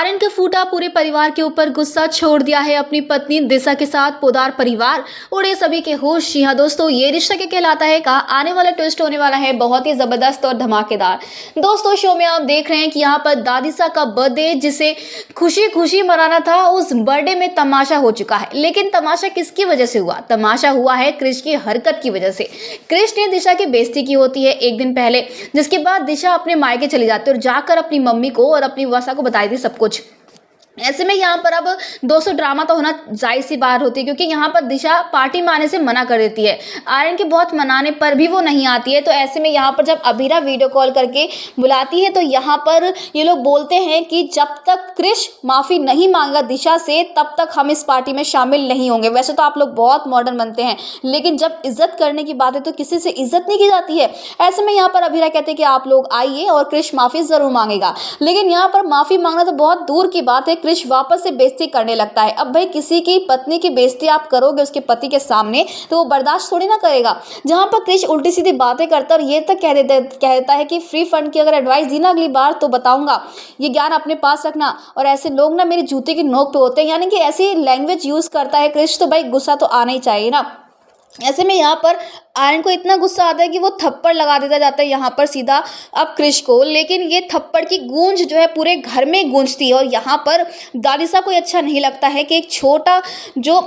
आर्यन का फूटा पूरे परिवार के ऊपर गुस्सा छोड़ दिया है अपनी पत्नी दिशा के साथ पोदार परिवार। उड़े सभी के होश। जी हाँ दोस्तों, ये रिश्ता क्या कहलाता है का आने वाला ट्विस्ट होने वाला है बहुत ही जबरदस्त और धमाकेदार। दोस्तों शो में आप देख रहे हैं कि यहाँ पर दादिशा का बर्थडे जिसे खुशी खुशी मनाना था, उस बर्थडे में तमाशा हो चुका है। लेकिन तमाशा किसकी वजह से हुआ? तमाशा हुआ है क्रिश की हरकत की वजह से। क्रिश ने दिशा की बेइज्जती की होती है एक दिन पहले, जिसके बाद दिशा अपने मायके चली जाती है और जाकर अपनी मम्मी को और अपनी वसा को बताई थी सब कुछ। ऐसे में यहाँ पर अब 200 ड्रामा तो होना जायज सी बात होती है, क्योंकि यहाँ पर दिशा पार्टी में आने से मना कर देती है। आर्यन के बहुत मनाने पर भी वो नहीं आती है। तो ऐसे में यहाँ पर जब अभीरा वीडियो कॉल करके बुलाती है तो यहाँ पर ये लोग बोलते हैं कि जब तक क्रिश माफ़ी नहीं मांगा दिशा से तब तक हम इस पार्टी में शामिल नहीं होंगे। वैसे तो आप लोग बहुत मॉडर्न बनते हैं, लेकिन जब इज्जत करने की बात है तो किसी से इज्जत नहीं की जाती है। ऐसे में यहाँ पर अभीरा कहते हैं कि आप लोग आइए और क्रिश माफ़ी ज़रूर मांगेगा। लेकिन यहाँ पर माफ़ी मांगना तो बहुत दूर की बात है, क्रिश वापस से बेइज्जती करने लगता है। अब भाई किसी की पत्नी की बेइज्जती आप करोगे उसके पति के सामने तो वो बर्दाश्त थोड़ी ना करेगा। जहां पर क्रिश उल्टी सीधी बातें करता है और ये तक कह देता है कि फ्री फंड की अगर एडवाइस दी ना अगली बार तो बताऊंगा, ये ज्ञान अपने पास रखना, और ऐसे लोग ना मेरी जूते की नोक पे होते हैं। यानी कि ऐसी लैंग्वेज यूज करता है क्रिश, तो भाई गुस्सा तो आना ही चाहिए ना। ऐसे में यहाँ पर आर्यन को इतना गुस्सा आता है कि वो थप्पड़ लगा देता जाता है यहाँ पर सीधा अब क्रिश को। लेकिन ये थप्पड़ की गूंज जो है पूरे घर में गूंजती है और यहाँ पर दादिशा को अच्छा नहीं लगता है कि एक छोटा जो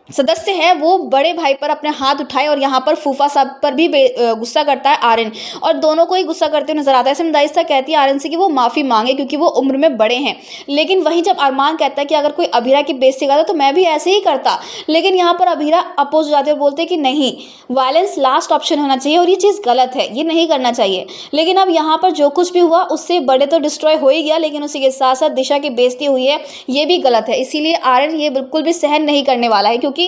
सदस्य है वो बड़े भाई पर अपने हाथ उठाए, और यहाँ पर फूफा साहब पर भी गुस्सा करता है आर्यन, और दोनों को ही गुस्सा करते हुए नजर आता है। ऐसे में दादिशा कहती है आर्यन से कि वो माफ़ी मांगे क्योंकि वो उम्र में बड़े हैं। लेकिन वहीं जब अरमान कहता है कि अगर कोई अभीरा की बेइज्जती करता तो मैं भी ऐसे ही करता, लेकिन यहाँ पर अभीरा अपोज हो जाते और बोलते कि नहीं, वायलेंस लास्ट ऑप्शन होना चाहिए और ये चीज़ गलत है, ये नहीं करना चाहिए। लेकिन अब यहाँ पर जो कुछ भी हुआ उससे बड़े तो डिस्ट्रॉय हो ही गया, लेकिन उसी के साथ साथ दिशा की बेइज्जती हुई है, ये भी गलत है। इसीलिए आर्यन ये बिल्कुल भी सहन नहीं करने वाला है, क्योंकि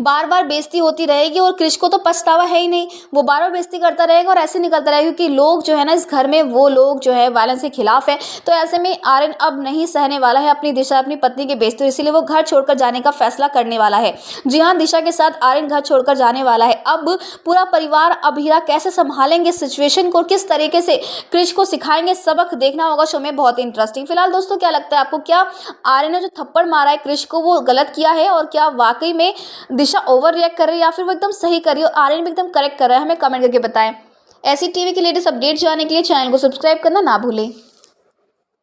बार बार बेइज्जती होती रहेगी और क्रिश को तो पछतावा है ही नहीं, वो बार बार बेइज्जती करता रहेगा और ऐसे निकलता रहेगा, क्योंकि लोग जो है ना इस घर में वो लोग जो है वायलेंस के खिलाफ है। तो ऐसे में आर्यन अब नहीं सहने वाला है अपनी दिशा अपनी पत्नी की बेइज्जती, इसीलिए वो घर छोड़कर जाने का फैसला करने वाला है। जी हाँ, दिशा के साथ आर्यन घर छोड़कर जाने वाला है। अब पूरा परिवार अभीरा कैसे संभालेंगे सिचुएशन को, किस तरीके से क्रिश को सिखाएंगे सबक, देखना होगा शो में, बहुत इंटरेस्टिंग। फिलहाल दोस्तों क्या लगता है आपको, क्या आर्यन ने जो थप्पड़ मारा है क्रिश को वो गलत किया है, और क्या वाकई में दिशा ओवर रिएक्ट कर रही है या फिर वो एकदम सही कर रही है और आर्यन भी एकदम करेक्ट कर रहा है? हमें कमेंट करके बताएं। ऐसी टीवी की लेटेस्ट अपडेट जानने के लिए चैनल को सब्सक्राइब करना ना भूलें।